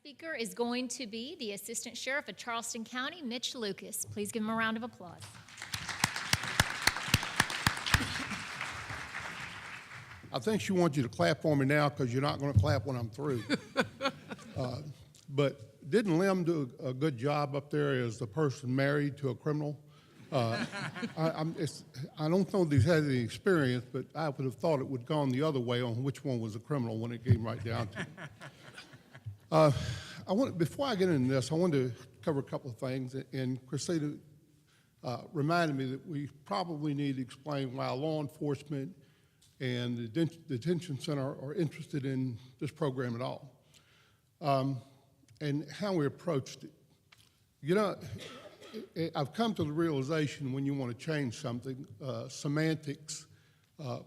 speaker is going to be the Assistant Sheriff of Charleston County, Mitch Lucas. Please give him a round of applause. I think she wants you to clap for me now because you're not going to clap when I'm through. But didn't Lim do a good job up there as the person married to a criminal? I don't know if he's had any experience, but I would have thought it would have gone the other way on which one was a criminal when it came right down to it. Before I get into this, I wanted to cover a couple of things, and Christina reminded me that we probably need to explain why law enforcement and the detention center are interested in this program at all, and how we approached it. You know, I've come to the realization when you want to change something, semantics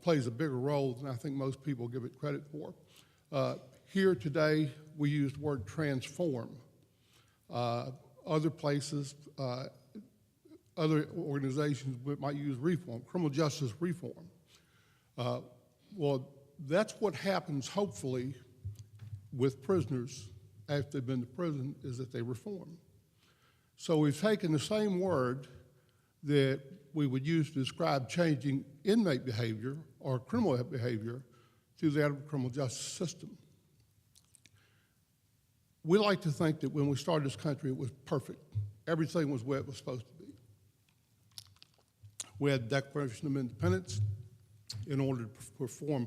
plays a bigger role than I think most people give it credit for. Here today, we use the word transform. Other places, other organizations might use reform, criminal justice reform. Well, that's what happens, hopefully, with prisoners after they've been to prison, is that they reform. So we've taken the same word that we would use to describe changing inmate behavior or criminal behavior to that of the criminal justice system. We like to think that when we started this country, it was perfect. Everything was where it was supposed to be. We had the Declaration of Independence in order to perform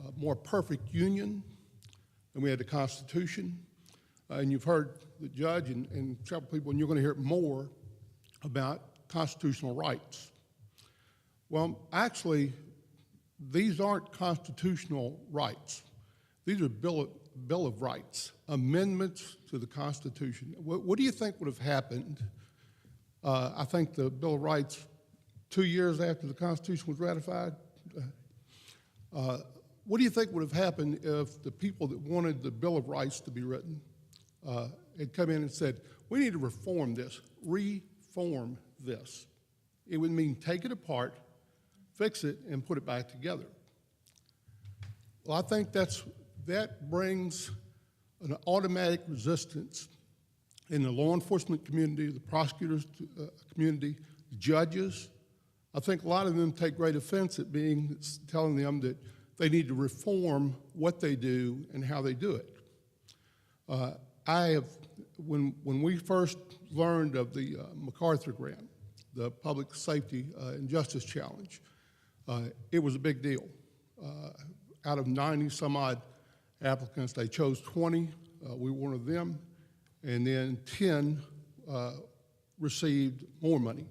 a more perfect union, and we had the Constitution. And you've heard the judge and several people, and you're going to hear more about constitutional rights. Well, actually, these aren't constitutional rights. These are Bill of Rights, amendments to the Constitution. What do you think would have happened? I think the Bill of Rights, 2 years after the Constitution was ratified. What do you think would have happened if the people that wanted the Bill of Rights to be written had come in and said, we need to reform this? It would mean take it apart, fix it, and put it back together. Well, I think that brings an automatic resistance in the law enforcement community, the prosecutors community, judges. I think a lot of them take great offense at telling them that they need to reform what they do and how they do it. When we first learned of the MacArthur grant, the Public Safety and Justice Challenge, it was a big deal. Out of 90 some odd applicants, they chose 20. We were one of them, and then 10 received more money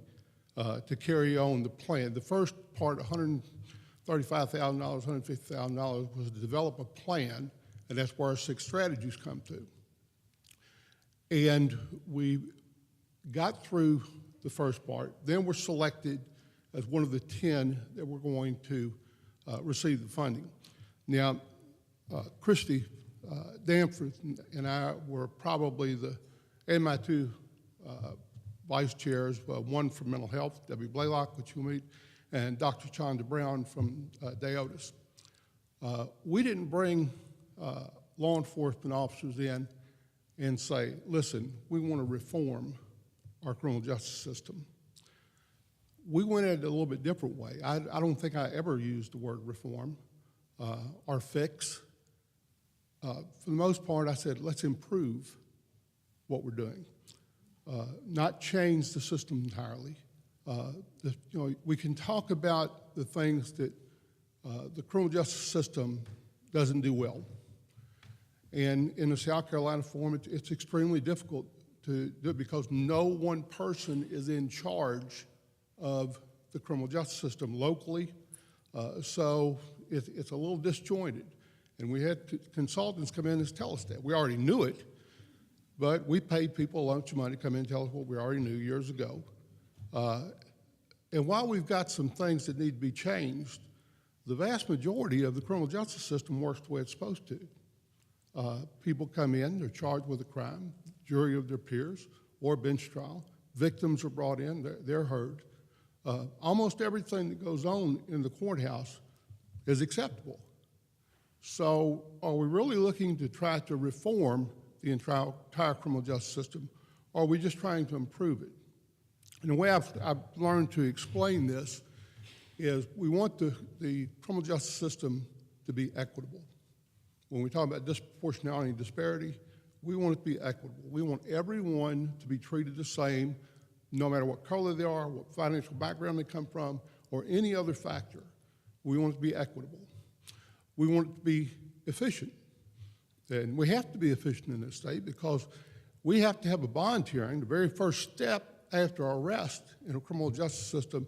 to carry on the plan. The first part, $135,000, $150,000, was to develop a plan, and that's where our 6 strategies come to. And we got through the first part, then we're selected as one of the 10 that were going to receive the funding. Now, Christy Danforth and I were probably and my 2 vice chairs, one from mental health, Debbie Blaylock, which you'll meet, and Dr. Chanda Brown from Deotis. We didn't bring law enforcement officers in and say, listen, we want to reform our criminal justice system. We went at it a little bit different way. I don't think I ever used the word reform or fix. For the most part, I said, let's improve what we're doing, not change the system entirely. We can talk about the things that the criminal justice system doesn't do well. And in the South Carolina form, it's extremely difficult to do it because no one person is in charge of the criminal justice system locally. So it's a little disjointed. And we had consultants come in and tell us that. We already knew it, but we paid people a bunch of money to come in and tell us what we already knew years ago. And while we've got some things that need to be changed, the vast majority of the criminal justice system works the way it's supposed to. People come in, they're charged with a crime, jury of their peers, or bench trial. Victims are brought in, they're heard. Almost everything that goes on in the courthouse is acceptable. So are we really looking to try to reform the entire criminal justice system, or are we just trying to improve it? And the way I've learned to explain this is we want the criminal justice system to be equitable. When we talk about disproportionality and disparity, we want it to be equitable. We want everyone to be treated the same, no matter what color they are, what financial background they come from, or any other factor. We want it to be equitable. We want it to be efficient. And we have to be efficient in this state because we have to have a bond hearing. The very first step after arrest in a criminal justice system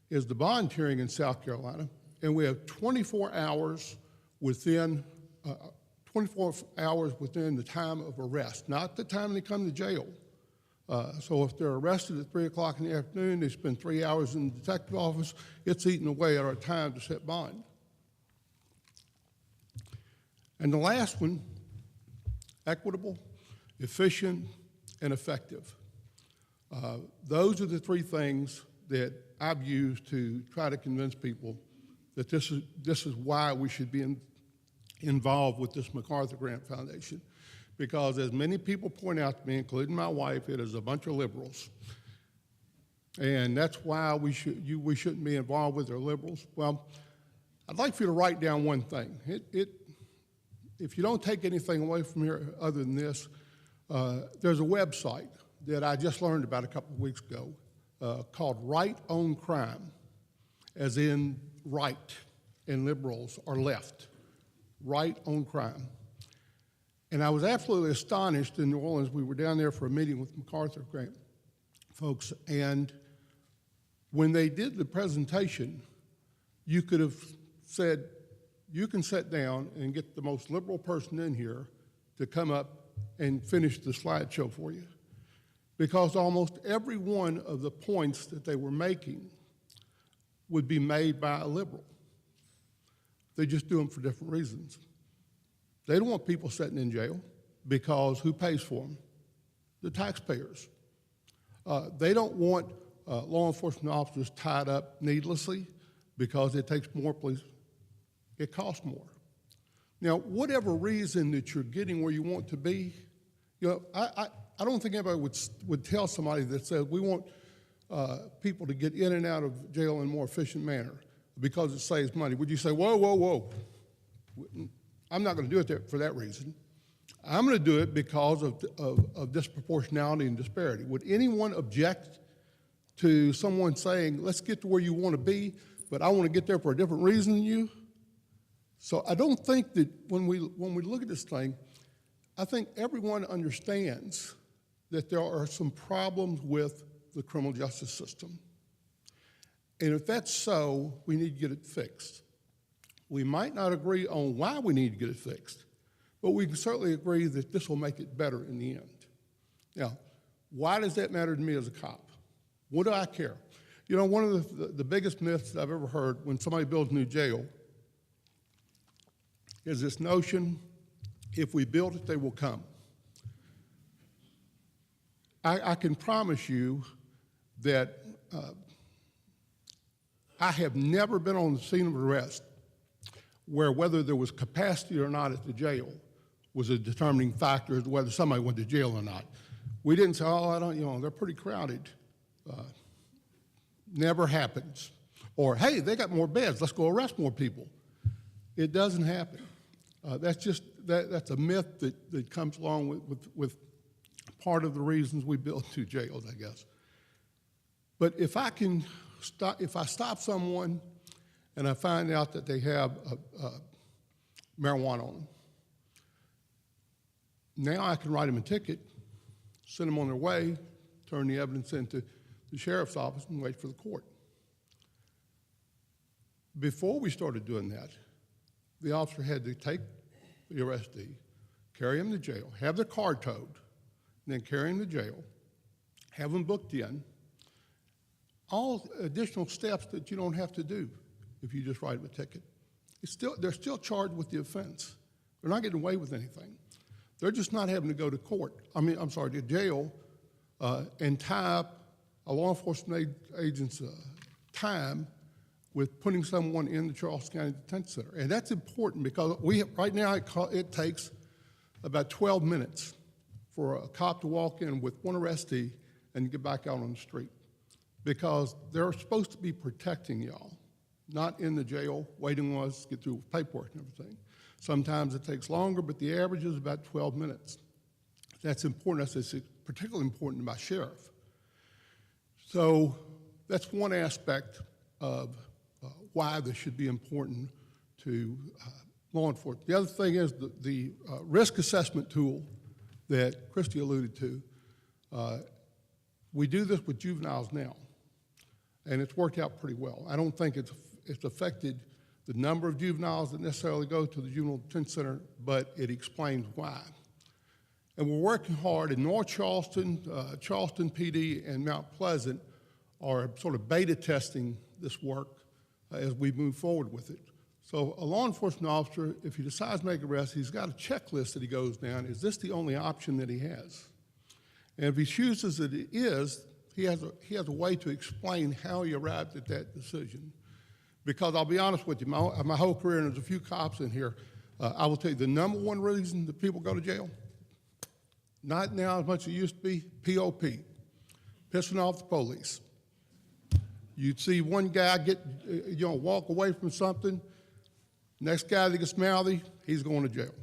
is the bond hearing in South Carolina, and we have 24 hours within the time of arrest, not the time they come to jail. So if they're arrested at 3 o'clock in the afternoon, they spend 3 hours in the detective office, it's eating away at our time to set bond. And the last one, equitable, efficient, and effective. Those are the three things that I've used to try to convince people that this is why we should be involved with this MacArthur Grant Foundation. Because as many people point out to me, including my wife, it is a bunch of liberals. And that's why we shouldn't be involved with their liberals. Well, I'd like for you to write down one thing. If you don't take anything away from here other than this, there's a website that I just learned about a couple of weeks ago called Right on Crime, as in right, and liberals are left. Right on Crime. And I was absolutely astonished in New Orleans. We were down there for a meeting with MacArthur Grant folks, and when they did the presentation, you could have said, you can sit down and get the most liberal person in here to come up and finish the slideshow for you. Because almost every one of the points that they were making would be made by a liberal. They just do them for different reasons. They don't want people sitting in jail because who pays for them? The taxpayers. They don't want law enforcement officers tied up needlessly because it takes more police. It costs more. Now, whatever reason that you're getting where you want to be, you know, I don't think anybody would tell somebody that says we want people to get in and out of jail in a more efficient manner because it saves money. Would you say, whoa, whoa, whoa? I'm not going to do it for that reason. I'm going to do it because of disproportionality and disparity. Would anyone object to someone saying, let's get to where you want to be, but I want to get there for a different reason than you? So I don't think that when we look at this thing, I think everyone understands that there are some problems with the criminal justice system. And if that's so, we need to get it fixed. We might not agree on why we need to get it fixed, but we can certainly agree that this will make it better in the end. Now, why does that matter to me as a cop? What do I care? You know, one of the biggest myths that I've ever heard when somebody builds a new jail is this notion, if we build it, they will come. I can promise you that I have never been on the scene of arrest where whether there was capacity or not at the jail was a determining factor as to whether somebody went to jail or not. We didn't say, oh, I don't, you know, they're pretty crowded. Never happens. Or, hey, they got more beds, let's go arrest more people. It doesn't happen. That's a myth that comes along with part of the reasons we build two jails, I guess. But if I stop someone and I find out that they have marijuana on them, now I can write them a ticket, send them on their way, turn the evidence into the sheriff's office, and wait for the court. Before we started doing that, the officer had to take the arrestee, carry him to jail, have their car towed, and then carry him to jail, have them booked in. All additional steps that you don't have to do if you just write them a ticket. They're still charged with the offense. They're not getting away with anything. They're just not having to go to court. To jail and tie up a law enforcement agent's time with putting someone in the Charleston County Detention Center. And that's important because right now it takes about 12 minutes for a cop to walk in with one arrestee and get back out on the street, because they're supposed to be protecting y'all, not in the jail waiting on us to get through paperwork and everything. Sometimes it takes longer, but the average is about 12 minutes. That's important. That's particularly important to my sheriff. So that's one aspect of why this should be important to law enforcement. The other thing is the risk assessment tool that Christy alluded to. We do this with juveniles now, and it's worked out pretty well. I don't think it's affected the number of juveniles that necessarily go to the juvenile detention center, but it explains why. And we're working hard in North Charleston, Charleston PD, and Mount Pleasant are sort of beta testing this work as we move forward with it. So a law enforcement officer, if he decides to make an arrest, he's got a checklist that he goes down. Is this the only option that he has? And if he chooses that it is, he has a way to explain how he arrived at that decision. Because I'll be honest with you, my whole career, and there's a few cops in here, I will tell you the number one reason that people go to jail, not now as much as it used to be, POP, pissing off the police. You'd see one guy walk away from something, next guy that gets mouthy, he's going to jail.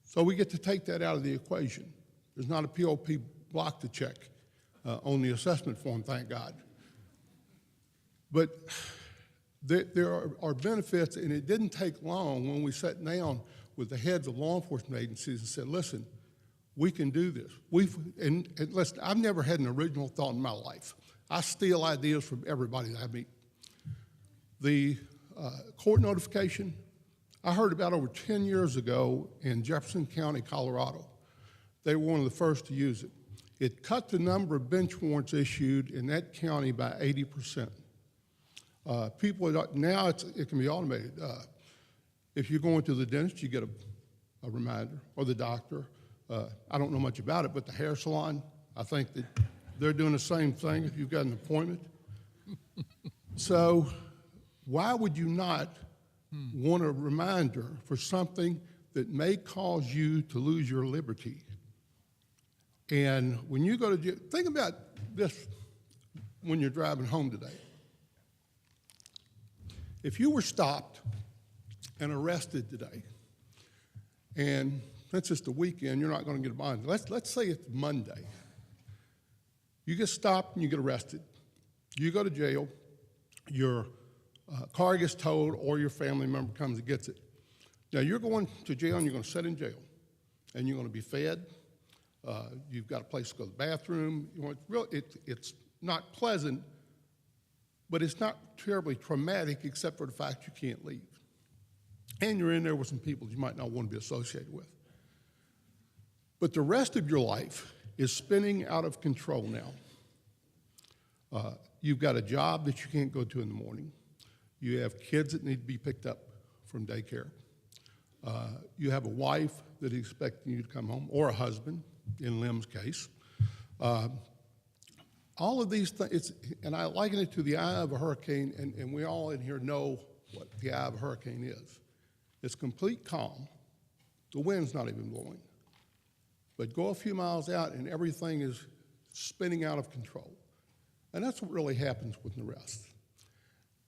So we get to take that out of the equation. There's not a POP block to check on the assessment form, thank God. But there are benefits, and it didn't take long when we sat down with the heads of law enforcement agencies and said, listen, we can do this. And listen, I've never had an original thought in my life. I steal ideas from everybody that I meet. The court notification, I heard about over 10 years ago in Jefferson County, Colorado. They were one of the first to use it. It cut the number of bench warrants issued in that county by 80%. Now it can be automated. If you're going to the dentist, you get a reminder, or the doctor. I don't know much about it, but the hair salon, I think that they're doing the same thing if you've got an appointment. So why would you not want a reminder for something that may cause you to lose your liberty? And when you go to jail, think about this when you're driving home today. If you were stopped and arrested today, and since it's the weekend, you're not going to get a bond. Let's say it's Monday. You get stopped and you get arrested. You go to jail, your car gets towed, or your family member comes and gets it. Now, you're going to jail and you're going to sit in jail, and you're going to be fed. You've got a place to go to the bathroom. It's not pleasant, but it's not terribly traumatic except for the fact you can't leave. And you're in there with some people you might not want to be associated with. But the rest of your life is spinning out of control now. You've got a job that you can't go to in the morning. You have kids that need to be picked up from daycare. You have a wife that is expecting you to come home, or a husband, in Lim's case. All of these things, and I liken it to the eye of a hurricane, and we all in here know what the eye of a hurricane is. It's complete calm. The wind's not even blowing. But go a few miles out and everything is spinning out of control. And that's what really happens with an arrest.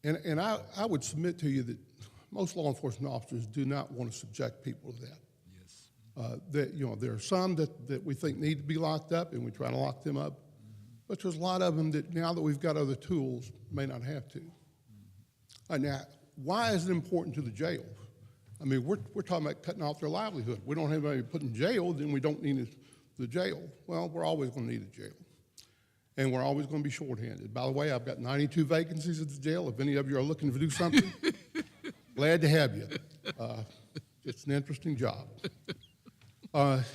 And I would submit to you that most law enforcement officers do not want to subject people to that. Yes. There are some that we think need to be locked up, and we try to lock them up. But there's a lot of them that, now that we've got other tools, may not have to. Now, why is it important to the jail? I mean, we're talking about cutting off their livelihood. We don't have anybody put in jail, then we don't need the jail. Well, we're always going to need a jail. And we're always going to be shorthanded. By the way, I've got 92 vacancies at the jail. If any of you are looking to do something, glad to have you. It's an interesting job. But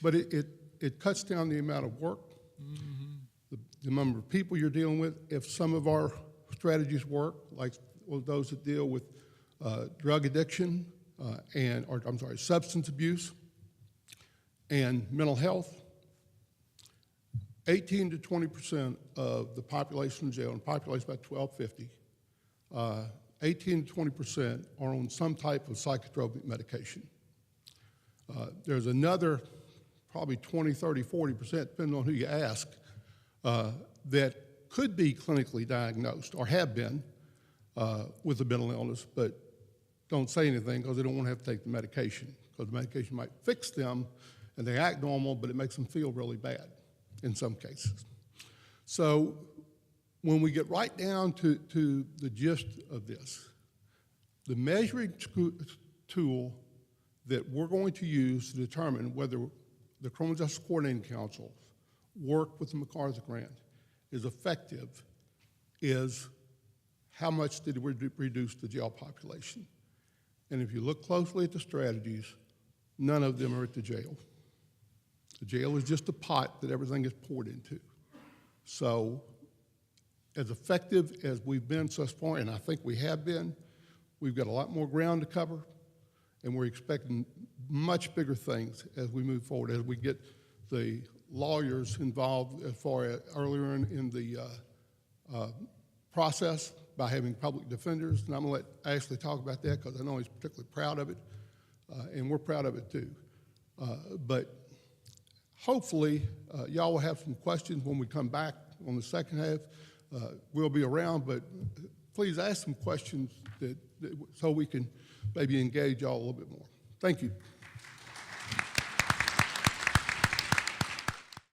it cuts down the amount of work, the number of people you're dealing with. If some of our strategies work, like those that deal with drug addiction substance abuse and mental health, 18 to 20% of the population in jail, and the population is about 1,250, 18 to 20% are on some type of psychotropic medication. There's another probably 20, 30, 40%, depending on who you ask, that could be clinically diagnosed or have been with a mental illness, but don't say anything because they don't want to have to take the medication, because the medication might fix them and they act normal, but it makes them feel really bad in some cases. So when we get right down to the gist of this, the measuring tool that we're going to use to determine whether the Criminal Justice Coordinating Council work with the MacArthur Grant is effective is how much did we reduce the jail population. And if you look closely at the strategies, none of them are at the jail. The jail is just a pot that everything is poured into. So as effective as we've been thus far, and I think we have been, we've got a lot more ground to cover, and we're expecting much bigger things as we move forward, as we get the lawyers involved as far as earlier in the process by having public defenders. And I'm going to let Ashley talk about that because I know he's particularly proud of it, and we're proud of it too. But hopefully, y'all will have some questions when we come back on the second half. We'll be around, but please ask some questions so we can maybe engage y'all a little bit more. Thank you.